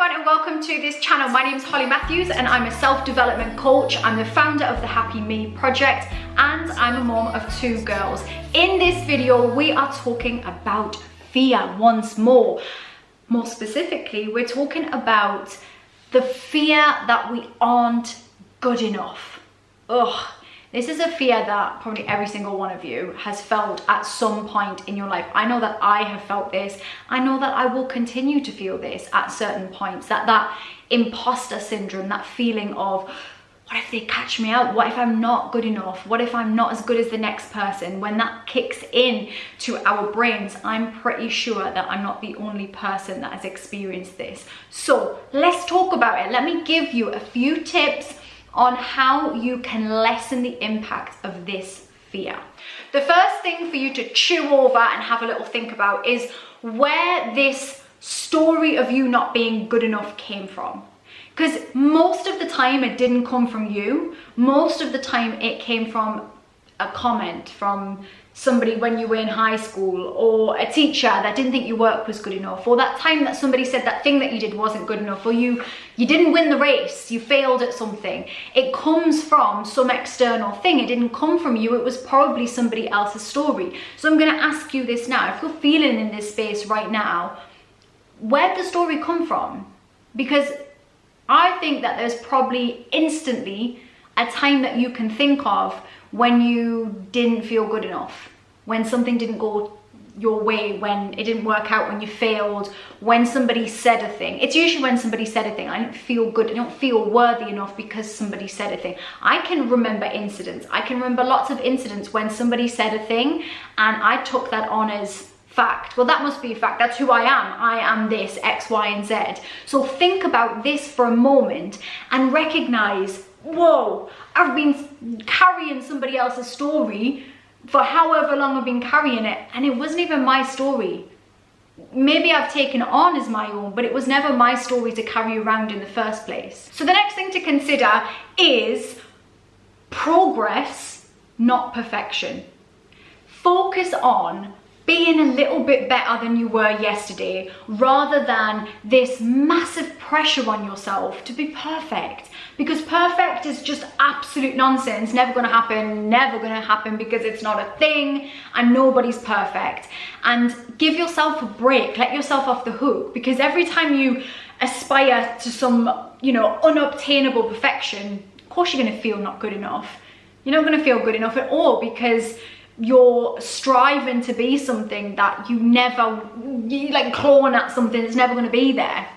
everyone and welcome to this channel. My name is Holly Matthews and I'm a self-development coach. I'm the founder of the Happy Me Project and I'm a mom of 2 girls. In this video, we are talking about fear once more. More specifically, we're talking about the fear that we aren't good enough. Ugh. This is a fear that probably every single one of you has felt at some point in your life. I know that I have felt this. I know that I will continue to feel this at certain points. That imposter syndrome, that feeling of, what if they catch me out? What if I'm not good enough? What if I'm not as good as the next person? When that kicks in to our brains, I'm pretty sure that I'm not the only person that has experienced this. So let's talk about it. Let me give you a few tips on how you can lessen the impact of this fear. The first thing for you to chew over and have a little think about is where this story of you not being good enough came from. Because most of the time it didn't come from you. Most of the time it came from a comment from somebody when you were in high school, or a teacher that didn't think your work was good enough, or that time that somebody said that thing that you did wasn't good enough, or you didn't win the race, you failed at something. It comes from some external thing. It didn't come from you. It was probably somebody else's story. So I'm going to ask you this now. If you're feeling in this space right now, where did the story come from? Because I think that there's probably instantly a time that you can think of when you didn't feel good enough, when something didn't go your way, when it didn't work out, when you failed, when somebody said a thing. It's usually when somebody said a thing. I don't feel good, I don't feel worthy enough because somebody said a thing. I can remember incidents. I can remember lots of incidents when somebody said a thing and I took that on as fact. Well, that must be a fact. That's who I am. I am this, X, Y, and Z. So think about this for a moment and recognize, whoa, I've been carrying somebody else's story for however long I've been carrying it, and it wasn't even my story. Maybe I've taken it on as my own, but it was never my story to carry around in the first place. So the next thing to consider is progress, not perfection. Focus on being a little bit better than you were yesterday, rather than this massive pressure on yourself to be perfect. Because perfect is just absolute nonsense. Never gonna happen because it's not a thing and nobody's perfect. And give yourself a break, let yourself off the hook, because every time you aspire to some, unobtainable perfection, of course you're gonna feel not good enough. You're not gonna feel good enough at all because you're striving to be something that you like clawing at something that's never going to be there.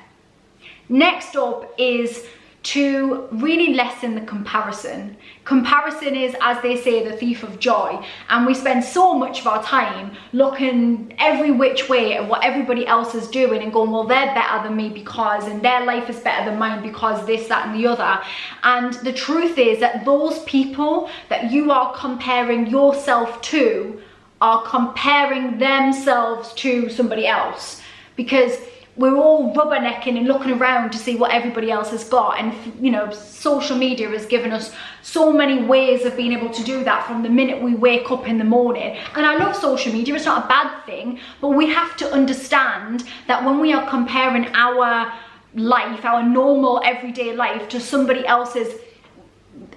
Next up is to really lessen the comparison. Comparison is, as they say, the thief of joy, and we spend so much of our time looking every which way at what everybody else is doing and going, well, they're better than me because, and their life is better than mine because this, that, and the other. And the truth is that those people that you are comparing yourself to are comparing themselves to somebody else, because we're all rubbernecking and looking around to see what everybody else has got. And social media has given us so many ways of being able to do that from the minute we wake up in the morning. And I love social media, it's not a bad thing, but we have to understand that when we are comparing our life, our normal everyday life, to somebody else's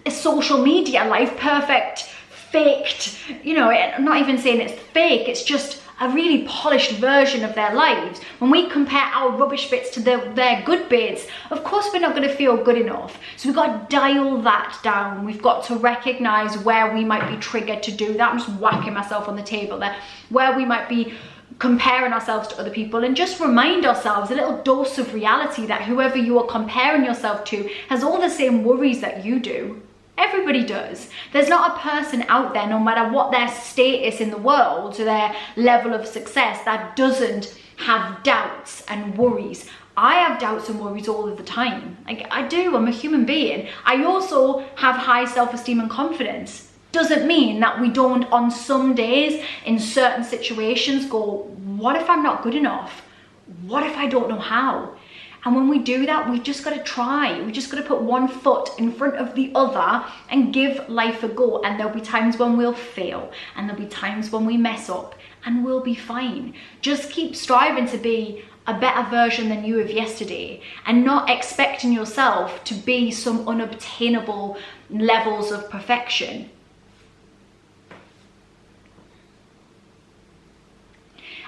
social media life, perfect, faked, I'm not even saying it's fake, it's just a really polished version of their lives. When we compare our rubbish bits to their good bits, of course we're not going to feel good enough. So we've got to dial that down. We've got to recognize where we might be triggered to do that. I'm just whacking myself on the table there. Where we might be comparing ourselves to other people, and just remind ourselves a little dose of reality that whoever you are comparing yourself to has all the same worries that you do. Everybody does. There's not a person out there, no matter what their status in the world or their level of success, that doesn't have doubts and worries. I have doubts and worries all of the time. I do, I'm a human being. I also have high self-esteem and confidence. Doesn't mean that we don't, on some days, in certain situations, go, what if I'm not good enough? What if I don't know how? And when we do that, we've just got to try. We just got to put one foot in front of the other and give life a go. And there'll be times when we'll fail, and there'll be times when we mess up, and we'll be fine. Just keep striving to be a better version than you of yesterday, and not expecting yourself to be some unobtainable levels of perfection.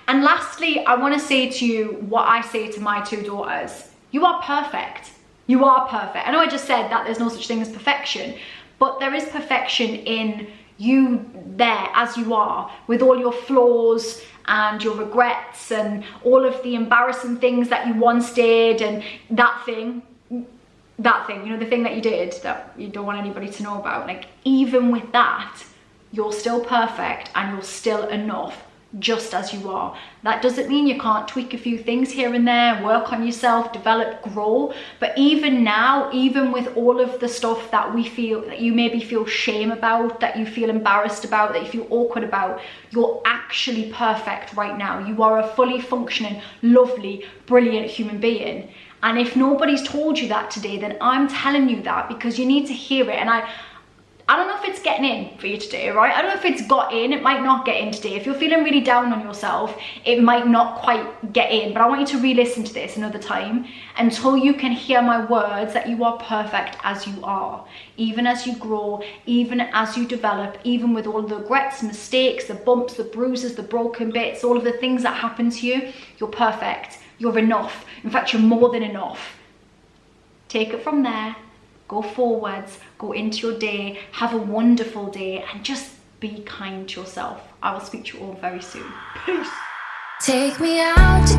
And lastly, I want to say to you what I say to my 2 daughters. You are perfect. You are perfect. I know I just said that there's no such thing as perfection, but there is perfection in you there as you are, with all your flaws and your regrets and all of the embarrassing things that you once did, and that thing, you know, the thing that you did that you don't want anybody to know about. Like, even with that, you're still perfect and you're still enough just as you are. That doesn't mean you can't tweak a few things here and there, work on yourself, develop, grow. But even now, even with all of the stuff that we feel, that you maybe feel shame about, that you feel embarrassed about, that you feel awkward about, you're actually perfect right now. You are a fully functioning, lovely, brilliant human being. And if nobody's told you that today, then I'm telling you that because you need to hear it. And I don't know if it's getting in for you today, right? I don't know if it's got in, it might not get in today. If you're feeling really down on yourself, it might not quite get in, but I want you to re-listen to this another time until you can hear my words that you are perfect as you are. Even as you grow, even as you develop, even with all the regrets, mistakes, the bumps, the bruises, the broken bits, all of the things that happen to you, you're perfect. You're enough. In fact, you're more than enough. Take it from there. Go forwards, go into your day, have a wonderful day, and just be kind to yourself. I will speak to you all very soon. Peace. Take me out to